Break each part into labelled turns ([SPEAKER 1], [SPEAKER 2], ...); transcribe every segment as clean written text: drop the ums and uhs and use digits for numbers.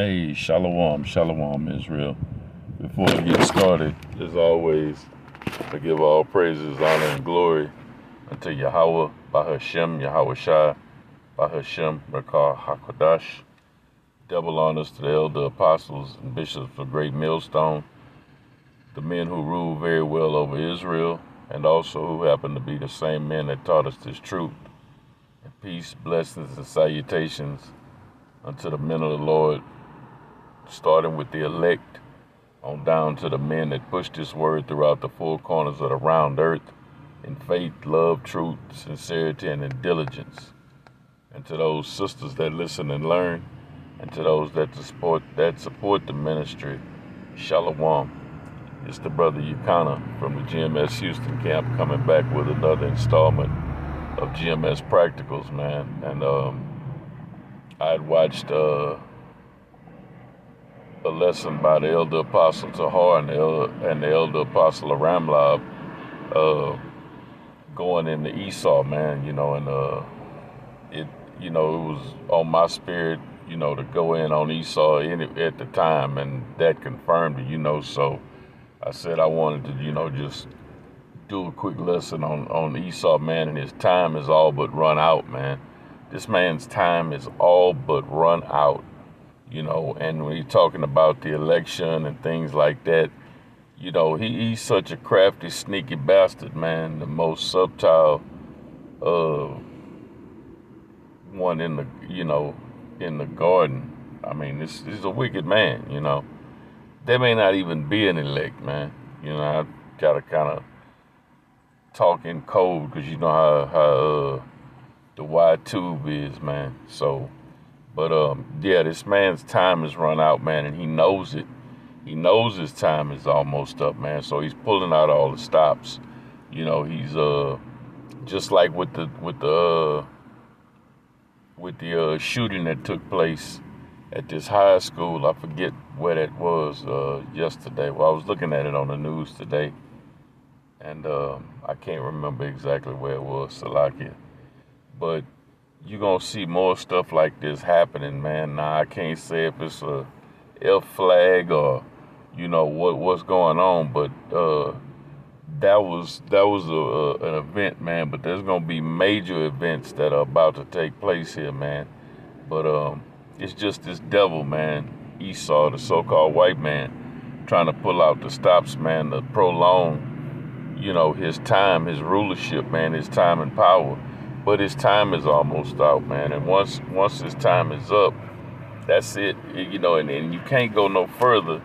[SPEAKER 1] Hey, shalom, shalom, Israel. Before I get started, as always, I give all praises, honor, and glory unto Yahweh, Bahashem, Yahweh Shai, Bahashem, Rekah HaKodash. Double honors to the elder apostles and bishops of Great Millstone, the men who rule very well over Israel, and also who happen to be the same men that taught us this truth. And peace, blessings, and salutations unto the men of the Lord, starting with the elect on down to the men that push this word throughout the four corners of the round earth in faith, love, truth, sincerity, and in diligence. And to those sisters that listen and learn, and to those that support the ministry, shalom. It's the brother Yukana from the GMS Houston camp coming back with another installment of GMS Practicals, man. And I had watched a lesson by the elder apostle Tahar and the elder apostle Ramlab going into Esau, man, and it was on my spirit, to go in on Esau at the time, and that confirmed it, so I said I wanted to, just do a quick lesson on Esau, man, and his time is all but run out, man. This man's time is all but run out. And when you're talking about the election and things like that, he's such a crafty, sneaky bastard, man. The most subtle one in the garden. I mean, this is a wicked man, There may not even be an elect, man. I gotta kind of talk in code because you know how the wide tube is, man. So. But, yeah, this man's time is run out, man, and he knows it. He knows his time is almost up, man, so he's pulling out all the stops. He's, just like with the shooting that took place at this high school. I forget where that was, yesterday. Well, I was looking at it on the news today, and, I can't remember exactly where it was, Salakia. But you're going to see more stuff like this happening, man. Now, I can't say if it's a F flag or, what's going on, but that was an event, man. But there's going to be major events that are about to take place here, man. But it's just this devil, man, Esau, the so-called white man, trying to pull out the stops, man, to prolong, his time, his rulership, man, his time and power. But his time is almost out, man. And once his time is up, that's it. And you can't go no further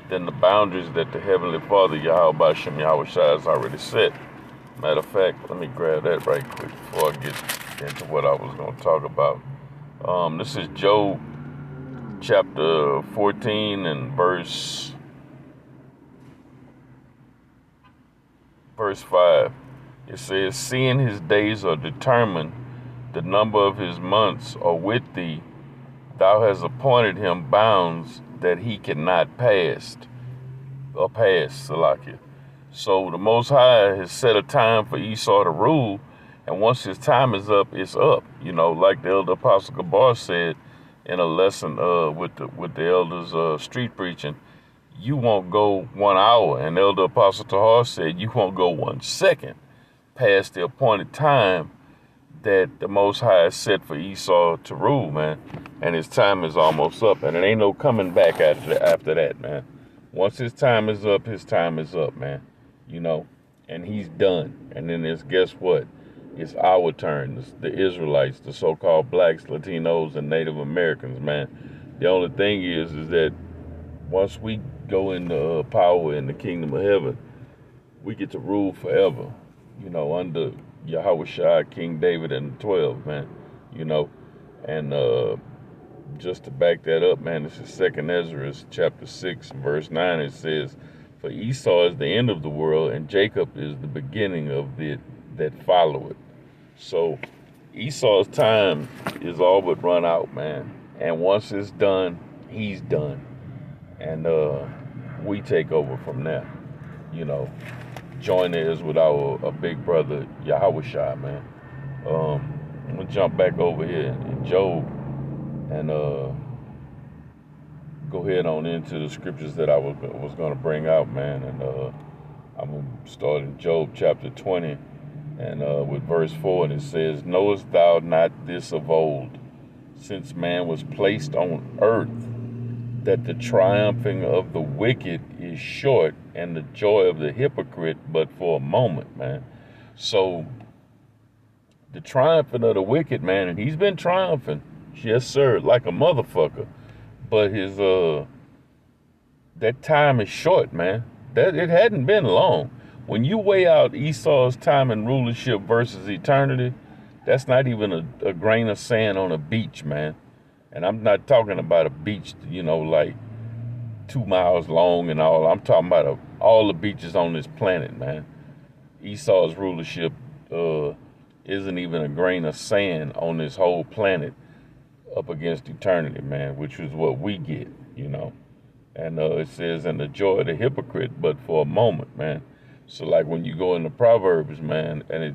[SPEAKER 1] than the boundaries that the Heavenly Father, Yahweh Bashem, Yahweh Shai, has already set. Matter of fact, let me grab that right quick before I get into what I was going to talk about. This is Job chapter 14 and verse 5. It says, seeing his days are determined, the number of his months are with thee, thou hast appointed him bounds that he cannot pass, Salakia. So the Most High has set a time for Esau to rule, and once his time is up, it's up. Like the elder apostle Gabar said in a lesson with the elders street preaching, you won't go 1 hour, and elder apostle Tahar said you won't go 1 second past the appointed time that the Most High has set for Esau to rule, man. And his time is almost up, and it ain't no coming back after that, man. Once his time is up, man. And he's done. And then guess what? It's our turn. It's the Israelites, the so-called blacks, Latinos, and Native Americans, man. The only thing is that once we go into power in the kingdom of heaven, we get to rule forever. Under Yahweh Shai, King David, and the 12, man, and just to back that up, man, this is 2nd Ezra, chapter 6, verse 9, it says, for Esau is the end of the world, and Jacob is the beginning of it that follow it. So Esau's time is all but run out, man, and once it's done, he's done, and we take over from there, join us with our big brother Yahweh Shai, man. I'm gonna jump back over here in Job and go ahead on into the scriptures that I was going to bring out, man. And I'm going to start in Job chapter 20 and with verse 4. And it says, "Knowest thou not this of old, since man was placed on earth, that the triumphing of the wicked is short, and the joy of the hypocrite but for a moment," man. So the triumphing of the wicked, man, and he's been triumphing, yes sir, like a motherfucker. But his that time is short, man. That it hadn't been long. When you weigh out Esau's time in rulership versus eternity, that's not even a grain of sand on a beach, man. And I'm not talking about a beach, like 2 miles long and all. I'm talking about all the beaches on this planet, man. Esau's rulership isn't even a grain of sand on this whole planet up against eternity, man, which is what we get, And it says, "and the joy of the hypocrite, but for a moment," man. So like when you go into Proverbs, man, and it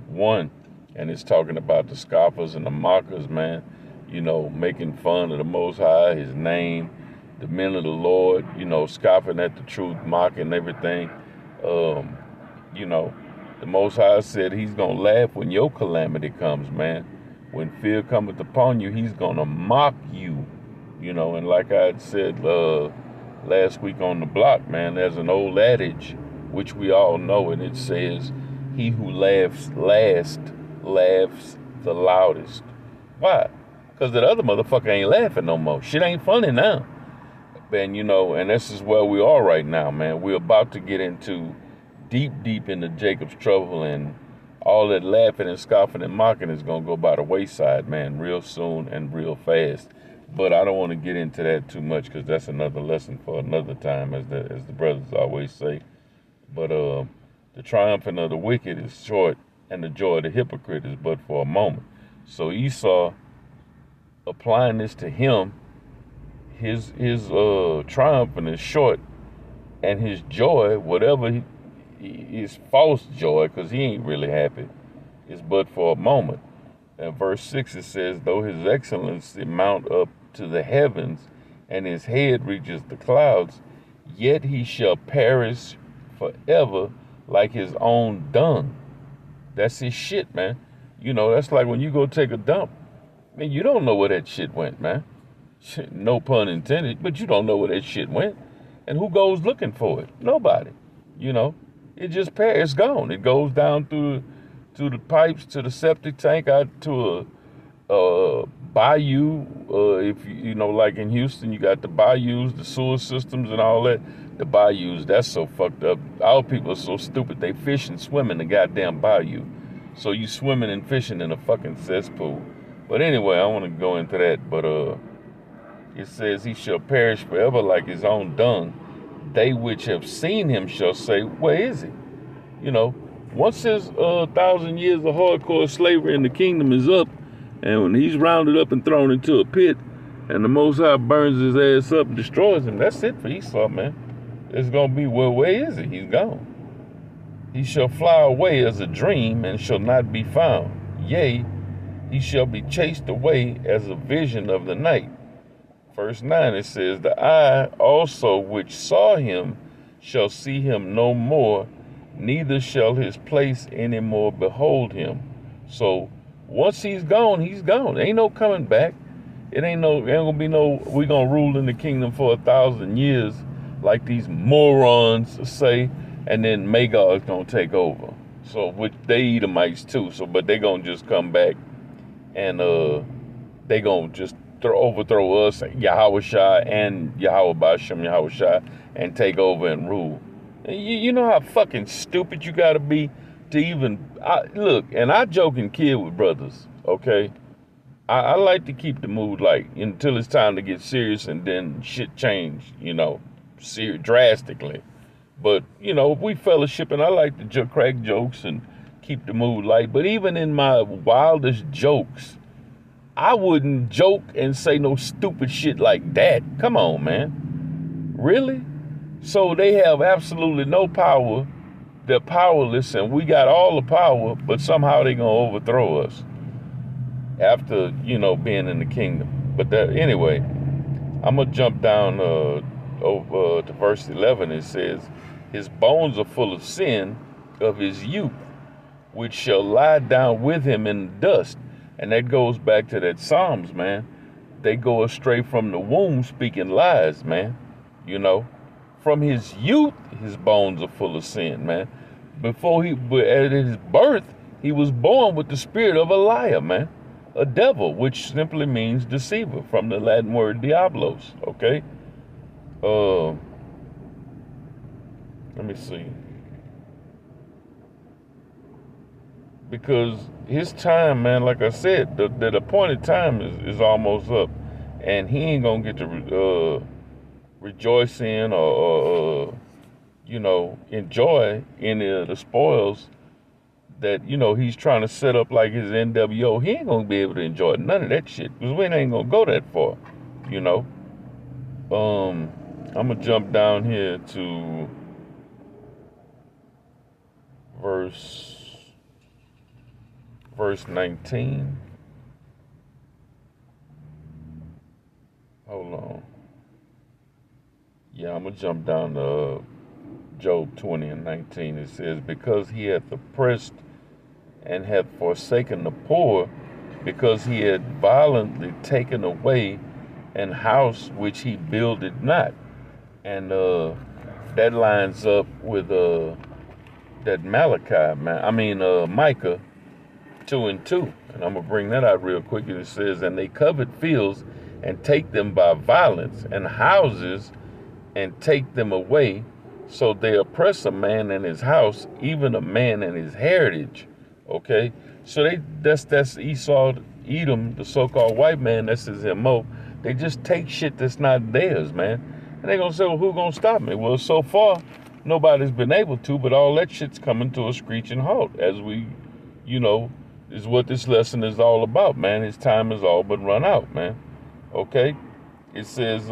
[SPEAKER 1] 1, and it's talking about the scoffers and the mockers, man, making fun of the Most High, his name, the men of the Lord, scoffing at the truth, mocking everything. The Most High said he's going to laugh when your calamity comes, man. When fear cometh upon you, he's going to mock you, And like I had said last week on the block, man, there's an old adage, which we all know, and it says, "He who laughs last laughs the loudest." Why? Because that other motherfucker ain't laughing no more. Shit ain't funny now. And, and this is where we are right now, man. We're about to get into deep into Jacob's trouble, and all that laughing and scoffing and mocking is going to go by the wayside, man, real soon and real fast. But I don't want to get into that too much because that's another lesson for another time, as the brothers always say. But the triumphing of the wicked is short, and the joy of the hypocrite is but for a moment. So Esau, applying this to him, his triumphing is short, and his joy, whatever his false joy, because he ain't really happy, is but for a moment. And verse 6, it says, "Though his excellency mount up to the heavens, and his head reaches the clouds, yet he shall perish forever like his own dung." That's his shit, man. That's like when you go take a dump. Man, you don't know where that shit went, man. No pun intended, but you don't know where that shit went. And who goes looking for it? Nobody. It just it's gone. It goes down through the pipes to the septic tank, out to a bayou. If like in Houston, you got the bayous, the sewer systems, and all that. The bayous, that's so fucked up. Our people are so stupid. They fish and swim in the goddamn bayou. So you swimming and fishing in a fucking cesspool. But anyway, I want to go into that. But it says, "He shall perish forever like his own dung. They which have seen him shall say, where is he?" Once his 1,000 years of hardcore slavery in the kingdom is up, and when he's rounded up and thrown into a pit, and the Most High burns his ass up and destroys him, that's it for Esau, man. It's going to be, well, where is he? He's gone. "He shall fly away as a dream, and shall not be found. Yea, he shall be chased away as a vision of the night." Verse 9, it says, "The eye also which saw him shall see him no more, neither shall his place any more behold him." So once he's gone, he's gone. Ain't no coming back. Ain't gonna be no, we gonna rule in the kingdom for 1,000 years like these morons say, and then Magog's gonna take over. So, which they Edomites too. So, but they gonna just come back and they gonna just overthrow us, Yahushua and Yahweh Bashem Yahushua, and take over and rule. You know how fucking stupid you gotta be to even look. And I joke and kid with brothers, okay? I like to keep the mood light until it's time to get serious, and then shit change, drastically. But if we fellowship, and I like to crack jokes and keep the mood light. But even in my wildest jokes, I wouldn't joke and say no stupid shit like that. Come on, man. Really? So they have absolutely no power. They're powerless, and we got all the power, but somehow they're going to overthrow us after, being in the kingdom. But anyway, I'm going to jump down over to verse 11. It says, his bones are full of sin of his youth, which shall lie down with him in the dust. And that goes back to that Psalms, man. They go astray from the womb speaking lies, man. You know, from his youth, his bones are full of sin, man. At his birth, he was born with the spirit of a liar, man. A devil, which simply means deceiver, from the Latin word diablos, okay? Let me see. Because his time, man, like I said, the appointed time is almost up. And he ain't going to get to rejoice in or enjoy any of the spoils that, he's trying to set up like his NWO. He ain't going to be able to enjoy none of that shit because we ain't going to go that far, I'm going to jump down here to verse 19. Hold on. Yeah, I'm going to jump down to Job 20 and 19. It says, because he hath oppressed and hath forsaken the poor, because he had violently taken away an house which he builded not. And that lines up with that Micah 2 and 2. And I'm going to bring that out real quick. It says, and they covet fields and take them by violence, and houses and take them away. So they oppress a man in his house, even a man in his heritage. Okay? So that's Esau, Edom, the so-called white man, that's his MO. They just take shit that's not theirs, man. And they're going to say, well, who's going to stop me? Well, so far, nobody's been able to, but all that shit's coming to a screeching halt as we, is what this lesson is all about, man. His time is all but run out, man. Okay? It says,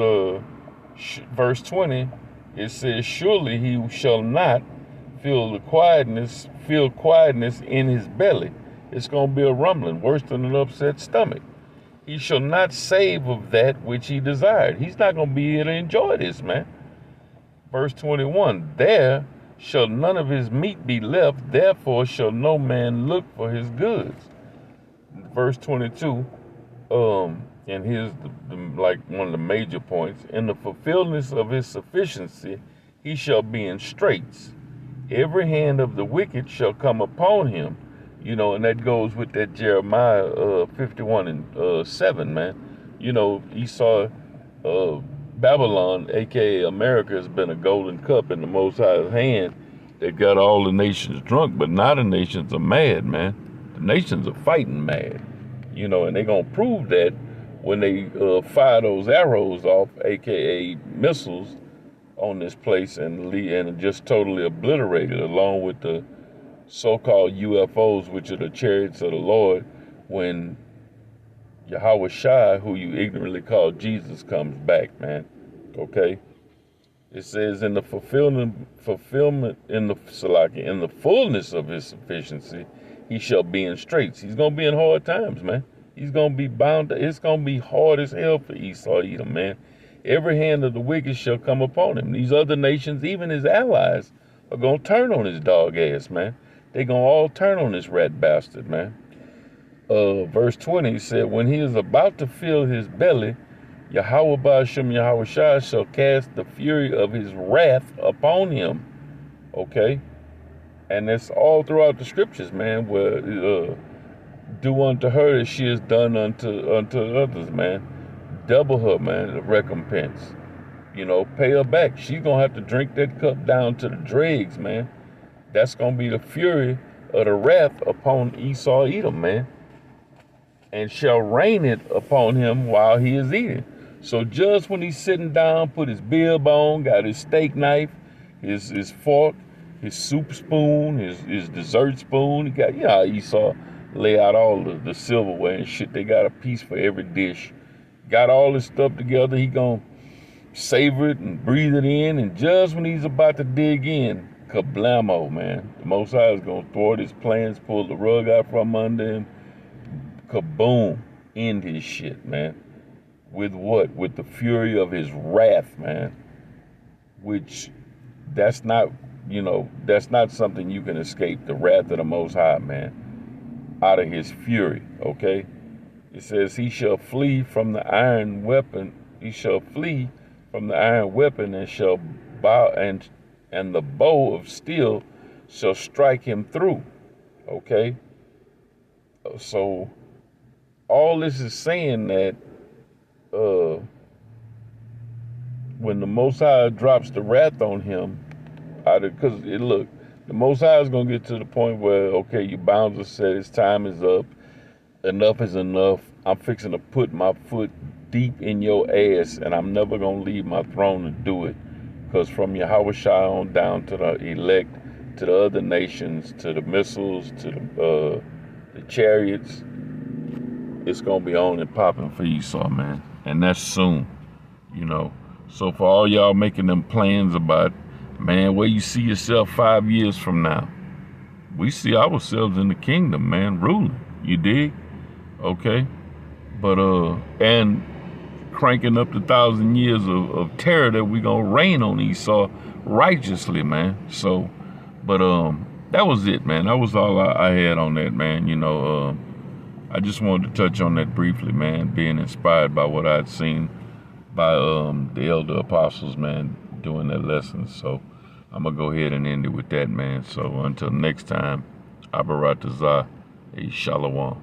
[SPEAKER 1] verse 20, it says, surely he shall not feel quietness in his belly. It's going to be a rumbling, worse than an upset stomach. He shall not save of that which he desired. He's not going to be able to enjoy this, man. Verse 21, there shall none of his meat be left, therefore shall no man look for his goods. Verse 22, and here's like one of the major points. In the fulfillment of his sufficiency, he shall be in straits. Every hand of the wicked shall come upon him. And that goes with that Jeremiah 51 and 7, man. Esau, Babylon, a.k.a. America, has been a golden cup in the Most High's hand that got all the nations drunk, but now the nations are mad, man. The nations are fighting mad, and they're going to prove that when they fire those arrows off, a.k.a. missiles, on this place and just totally obliterated, along with the so-called UFOs, which are the chariots of the Lord, when Yahweh Shai, who you ignorantly call Jesus, comes back, man. Okay? It says, in the in the fullness of his sufficiency, he shall be in straits. He's going to be in hard times, man. He's going to be bound. It's going to be hard as hell for Esau, Edom, man. Every hand of the wicked shall come upon him. These other nations, even his allies, are going to turn on his dog ass, man. They're going to all turn on this rat bastard, man. Verse 20 said, when he is about to fill his belly, Yahweh Ba'ashem Yahweh Shai shall cast the fury of his wrath upon him. Okay? And that's all throughout the scriptures, man, where do unto her as she has done unto others, man. Double her, man, the recompense. Pay her back. She's going to have to drink that cup down to the dregs, man. That's going to be the fury of the wrath upon Esau, Edom, man. And shall rain it upon him while he is eating. So just when he's sitting down, put his bib on, got his steak knife, his fork, his soup spoon, his dessert spoon. He got, how Esau lay out all the silverware and shit. They got a piece for every dish. Got all this stuff together. He gonna savor it and breathe it in. And just when he's about to dig in, kablamo, man. The Most High is gonna thwart his plans, pull the rug out from under him. Kaboom. End his shit, man. with what? With the fury of his wrath, man. Which that's not, that's not something you can escape. The wrath of the Most High, man, out of his fury. Okay. It says he shall flee from the iron weapon. He shall flee from the iron weapon and shall bow, and the bow of steel shall strike him through. Okay. So all this is saying that when the Most High drops the wrath on him, because look, the Most High is gonna get to the point where, okay, your bounds are set, his time is up, enough is enough. I'm fixing to put my foot deep in your ass, and I'm never gonna leave my throne to do it. Because from Yahweh Shai on down to the elect, to the other nations, to the missiles, to the chariots, it's gonna be on and popping for Esau, man, and that's soon, So for all y'all making them plans about, man, where you see yourself 5 years from now, we see ourselves in the kingdom, man, ruling. You dig? Okay. But and cranking up the 1,000 years of terror that we gonna reign on Esau righteously, man. So, but that was it, man. That was all I had on that, man. I just wanted to touch on that briefly, man, being inspired by what I'd seen by the elder apostles, man, doing their lessons. So I'm going to go ahead and end it with that, man. So until next time, Abaratazah, Shalom.